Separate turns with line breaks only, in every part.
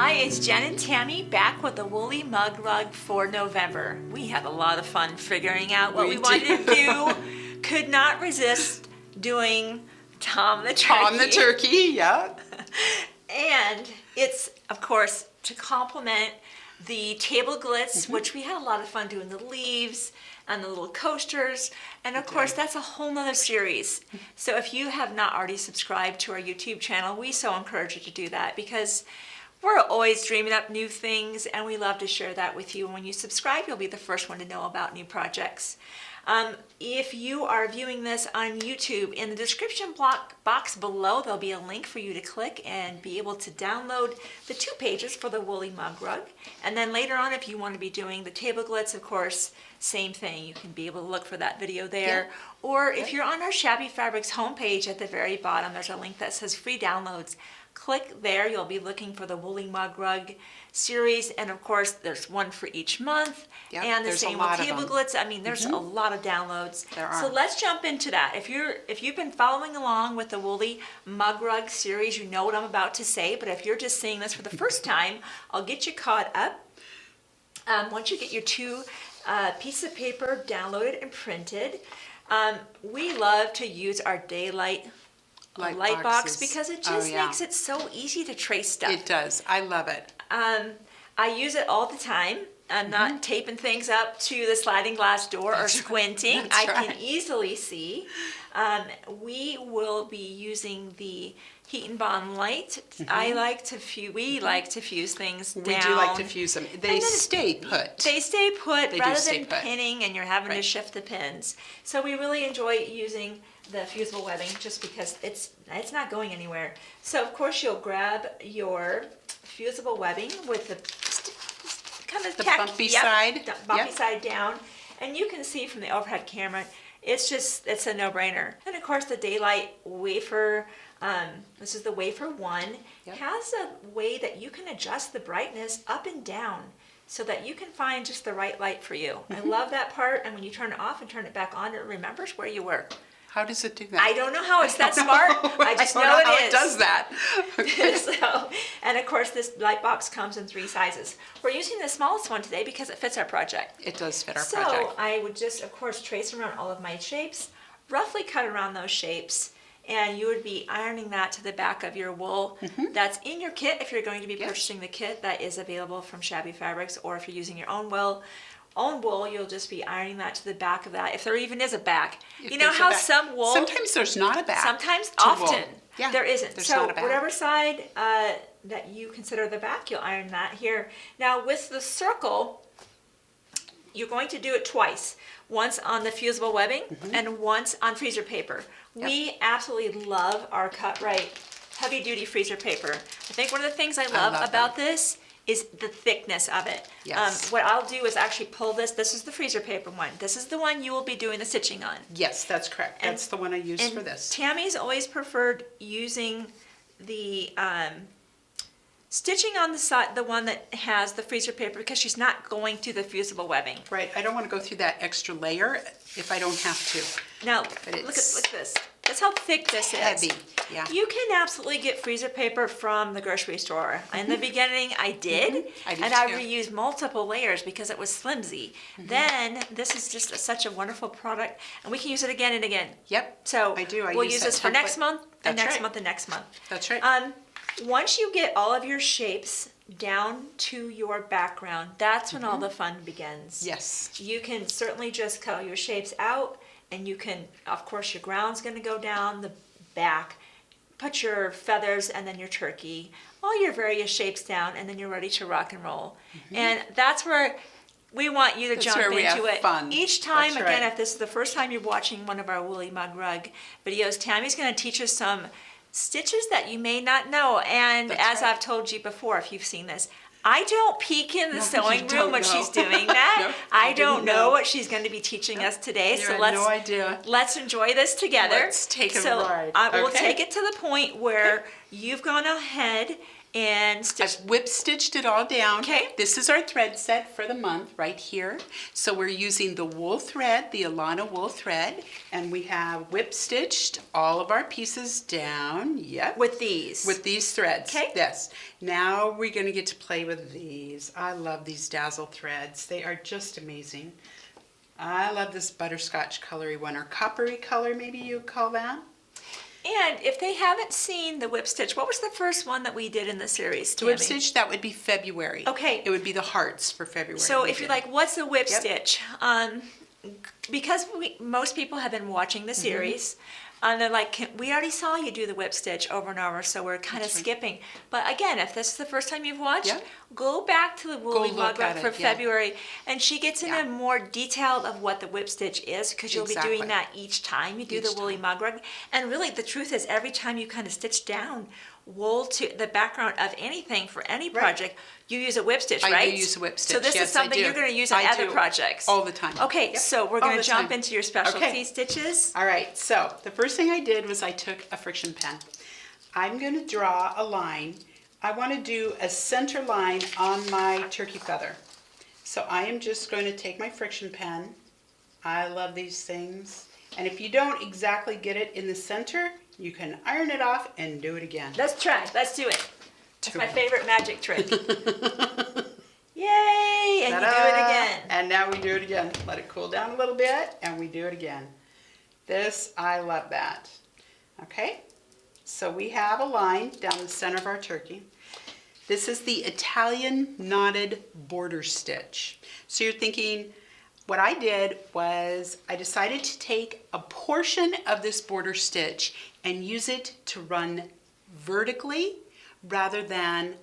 Hi, it's Jen and Tammy back with the woolly mug rug for November. We had a lot of fun figuring out what we wanted to do. Could not resist doing Tom the Turkey.
Tom the Turkey, yeah.
And it's, of course, to complement the table glitz, which we had a lot of fun doing the leaves and the little coasters. And of course, that's a whole nother series. So if you have not already subscribed to our YouTube channel, we so encourage you to do that because we're always dreaming up new things and we love to share that with you. And when you subscribe, you'll be the first one to know about new projects. If you are viewing this on YouTube, in the description box below, there'll be a link for you to click and be able to download the 2 pages for the woolly mug rug. And then later on, if you want to be doing the table glitz, of course, same thing. You can be able to look for that video there. Yeah. Or if you're on our Shabby Fabrics homepage at the very bottom, there's a link that says free downloads. Click there, you'll be looking for the woolly mug rug series, and of course there's one for each month.
Yep,
and the same with table glitz. I mean, there's a lot of downloads.
There are.
So let's jump into that. If you've been following along with the woolly mug rug series, you know what I'm about to say, but if you're just seeing this for the first time, I'll get you caught up. Once you get your 2 pieces of paper downloaded and printed, we love to use our daylight light box because it just makes it so easy to trace stuff.
It does. I love it.
I use it all the time. I'm not taping things up to the sliding glass door or squinting. I can easily see. We will be using the Heat and Bond light. We like to fuse things down.
We do like to fuse them. They stay put.
They stay put rather than pinning and you're having to shift the pins. So we really enjoy using the fusible webbing just because it's not going anywhere. So of course you'll grab your fusible webbing with the kind of
bumpy side.
Bumpy side down. And you can see from the overhead camera, it's a no-brainer. And of course the daylight wafer, this is the wafer 1, has a way that you can adjust the brightness up and down so that you can find just the right light for you. I love that part, and when you turn it off and turn it back on, it remembers where you were.
How does it do that?
I don't know how it's that smart. I just know it is.
It does that.
So, and of course, this light box comes in 3 sizes. We're using the smallest one today because it fits our project.
It does fit our project.
So I would just, of course, trace around all of my shapes, roughly cut around those shapes, and you would be ironing that to the back of your wool. That's in your kit if you're going to be purchasing the kit that is available from Shabby Fabrics, or if you're using your own wool, you'll just be ironing that to the back of that, if there even is a back. You know how some wool...
Sometimes there's not a back.
Sometimes, often, there isn't.
There's
so
not a back.
Whatever side that you consider the back, you'll iron that here. Now with the circle, you're going to do it twice. Once on the fusible webbing and once on freezer paper. We absolutely love our Cut-Right heavy-duty freezer paper. I think one of the things I love about this is the thickness of it. What I'll do is actually pull this. This is the freezer paper one. This is the one you will be doing the stitching on.
Yes, that's correct. That's the one I use for this.
Tammy's always preferred using the stitching on the side, the one that has the freezer paper, because she's not going through the fusible webbing.
Right. I don't want to go through that extra layer if I don't have to.
Now, look at this. That's how thick this is.
Heavy. Yeah.
You can absolutely get freezer paper from the grocery store. In the beginning, I did, and I reused multiple layers because it was flimsy. Then this is just such a wonderful product, and we can use it again and again.
Yep.
So
I do.
We'll use this for next month, and next month, and next month.
That's right.
Once you get all of your shapes down to your background, that's when all the fun begins.
Yes.
You can certainly just cut all your shapes out, and you can, of course, your ground's going to go down the back. Put your feathers and then your turkey, all your various shapes down, and then you're ready to rock and roll. And that's where we want you to jump into it.
Fun.
Each time, again, if this is the first time you're watching one of our woolly mug rug videos, Tammy's going to teach us some stitches that you may not know. And as I've told you before, if you've seen this, I don't peek in the sewing room when she's doing that. I don't know what she's going to be teaching us today. So let's enjoy this together.
Let's take a ride.
We'll take it to the point where you've gone ahead and stitch.
I've whip stitched it all down.
Okay.
This is our thread set for the month right here. So we're using the wool thread, the Alana wool thread, and we have whip stitched all of our pieces down. Yep.
With these.
With these threads.
Okay.
Yes. Now we're going to get to play with these. I love these Dazzle threads. They are just amazing. I love this butterscotch colory one, or coppery color maybe you would call that.
And if they haven't seen the whip stitch, what was the first one that we did in the series,
The whip
Tammy?
stitch, that would be February.
Okay.
It would be the hearts for February.
So if you're like, what's a whip
Yep.
stitch? Because most people have been watching the series, and they're like, we already saw you do the whip stitch over and over, so we're kind of
That's right.
skipping. But again, if this is the first time you've watched,
Yep.
go back to the Woolly
look
Mug
at
for
it, yeah.
February, and she gets into
Yeah.
more detail of what the whip stitch is, because you'll be
Exactly.
doing that each time you do the
Each
Woolly
time.
Mug rug. And really, the truth is, every time you kind of stitch down wool to the background of anything for any
Right.
project, you use a whip stitch,
I do
right?
use a whip
So
stitch,
this
yes,
is
I
something
do.
you're going to use on
I
other
do.
projects.
All the time.
Okay,
Yep.
so we're
All
going
the
to jump
time.
into your specialty
Okay.
stitches.
All right, so the first thing I did was I took a friction pen. I'm going to draw a line. I want to do a center line on my turkey feather. So I am just going to take my friction pen. I love these things. And if you don't exactly get it in the center, you can iron it off and do it again.
Let's try. Let's do it. It's
Do
my
it.
favorite magic trick. Yay! And you do it
Ta-da!
again.
And now we do it again. Let it cool down a little bit, and we do it again. This, I love that. Okay, so we have a line down the center of our turkey. This is the Italian knotted border stitch. So you're thinking, what I did was I decided to take a portion of this border stitch and use it to run vertically rather than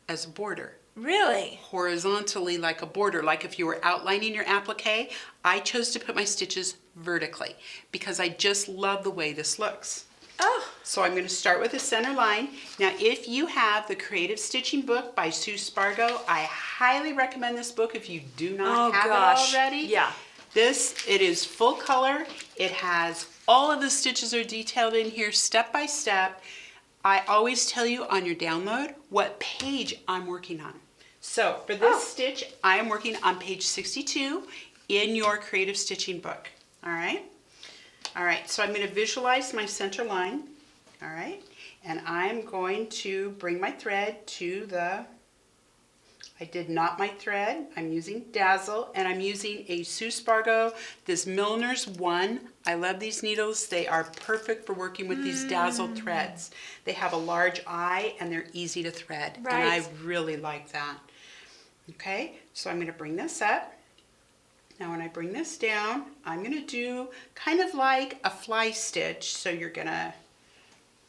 as a border.
Really?
Horizontally like a border, like if you were outlining your applique. I chose to put my stitches vertically because I just love the way this looks.
Oh,
So I'm going to start with a center line. Now if you have the Creative Stitching book by Sue Spargo, I highly recommend this book if you do not have
gosh.
it already.
Yeah.
It is full color. It has all of the stitches are detailed in here step by step. I always tell you on your download what page I'm working on. So for this stitch, I am working on page 62 in your Creative Stitching book. All right? All right, so I'm going to visualize my center line. All right? And I'm going to bring my thread to I did knot my thread. I'm using Dazzle, and I'm using a Sue Spargo, this Milliner's One. I love these needles. They are perfect for working with these Dazzle threads. They have a large eye, and they're easy to thread.
Right.
And I really like that. Okay, so I'm going to bring this up. Now when I bring this down, I'm going to do kind of like a fly stitch. So you're going to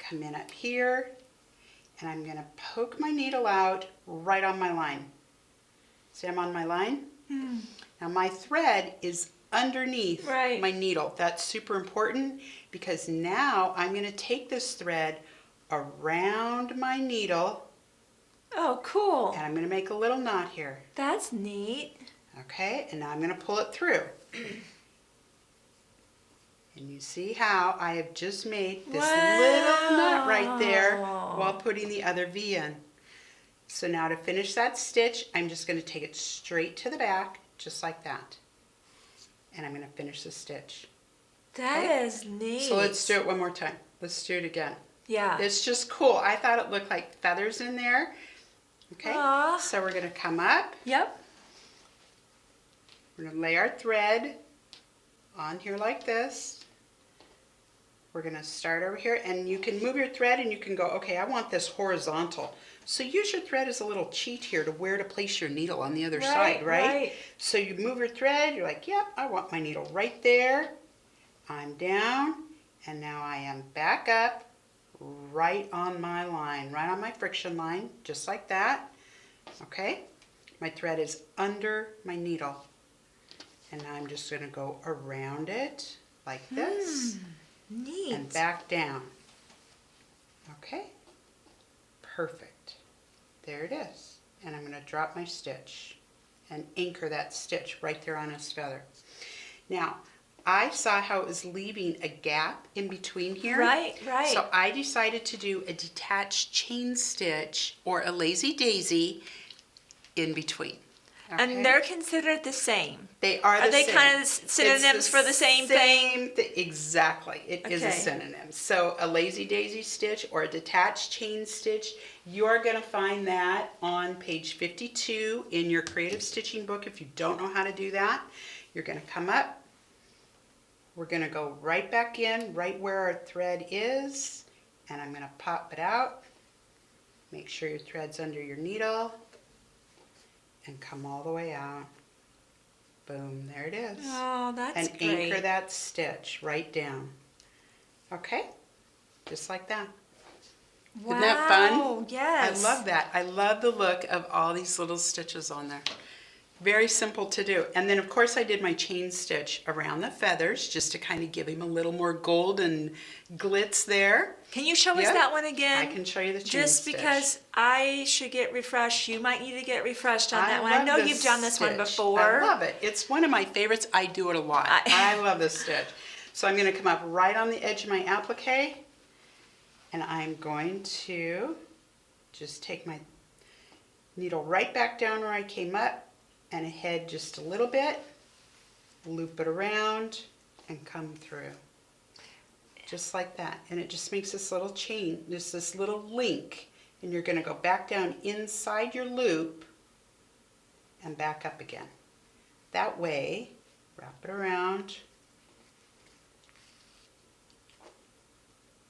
come in up here, and I'm going to poke my needle out right on my line. See, I'm on my line? Now my thread is underneath
Right.
my needle. That's super important because now I'm going to take this thread around my needle,
oh, cool.
and I'm going to make a little knot here.
That's neat.
Okay, and now I'm going to pull it through. And you see how I have just made this little knot right there while putting the other V in. So now to finish that stitch, I'm just going to take it straight to the back, just like that. And I'm going to finish the stitch.
That
Okay.
is neat.
So let's do it one more time. Let's do it again.
Yeah.
It's just cool. I thought it looked like feathers in there. Okay,
Aw.
so we're going to come up.
Yep.
We're going to lay our thread on here like this. We're going to start over here, and you can move your thread and you can go, okay, I want this horizontal. So use your thread as a little cheat here to where to place your needle on the other side, right? So you move your thread, you're like, yep, I want my needle right there. I'm down, and now I am back up right on my line, right on my friction line, just like that. Okay, my thread is under my needle. And now I'm just going to go around it like this
Neat.
and back down. Okay, perfect. There it is. And I'm going to drop my stitch and anchor that stitch right there on his feather. Now, I saw how it was leaving a gap in between here.
Right, right.
So I decided to do a detached chain stitch or a lazy daisy in between. Okay?
And they're considered the same.
They are the
they
same.
kind of synonyms for the same thing?
Exactly. It is a
Okay.
synonym. So a lazy daisy stitch or a detached chain stitch, you're going to find that on page 52 in your creative stitching book. If you don't know how to do that, you're going to come up. We're going to go right back in, right where our thread is, and I'm going to pop it out. Make sure your thread's under your needle and come all the way out. Boom, there it is.
Oh, that's
and
great.
anchor that stitch right down. Okay, just like that.
Wow.
Isn't that fun?
Yes.
I love that. I love the look of all these little stitches on there. Very simple to do. And then of course I did my chain stitch around the feathers just to kind of give him a little more gold and glitz there.
Can you show us
Yep.
that one again?
I can show you the chain
Just
stitch.
because I should get refreshed, you might need to get refreshed on that one. I
love
know
this
you've done this one
stitch.
before.
I love it. It's one of my favorites. I do it a lot. I love this stitch. So I'm going to come up right on the edge of my applique, and I'm going to just take my needle right back down where I came up and ahead just a little bit, loop it around, and come through. Just like that. And it just makes this little chain, just this little link. And you're going to go back down inside your loop and back up again. That way, wrap it around.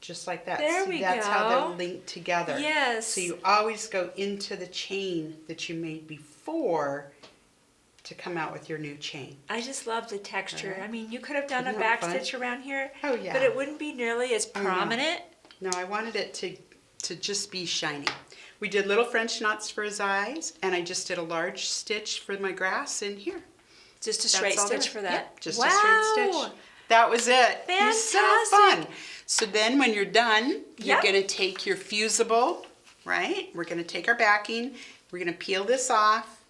Just like that.
There
See,
we
that's
go.
how they're linked together.
Yes.
So you always go into the chain that you made before to come out with your new chain.
I just love the texture.
Right.
I mean, you could have done
Isn't
a
that fun?
backstitch around here,
Oh, yeah.
but it wouldn't be nearly as
no.
prominent.
No, I wanted it to just be shiny. We did little French knots for his eyes, and I just did a large stitch for my grass in here.
Just a
That's
straight
all there
stitch
is.
for that.
Yep, just
wow.
a straight stitch. That was it. It was so
Fantastic.
fun. So then when you're done, you're
Yep.
going to take your fusible, right? We're going to take our backing. We're going to peel this off,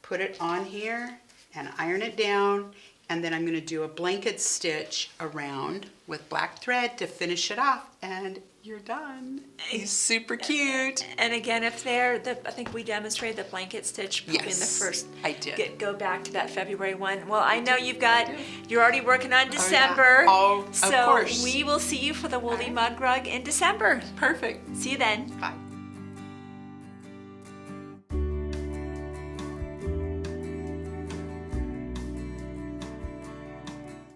put it on here, and iron it down. And then I'm going to do a blanket stitch around with black thread to finish it off. And you're done. It's super cute.
And again, if they're, I think we demonstrated the blanket stitch probably in the
Yes,
first.
I did.
Go back to that February one. Well, I know you're already working on
yeah.
December.
Oh, of
so
course.
we will see you for the woolly mug rug in December.
Perfect.
See you then.
Bye.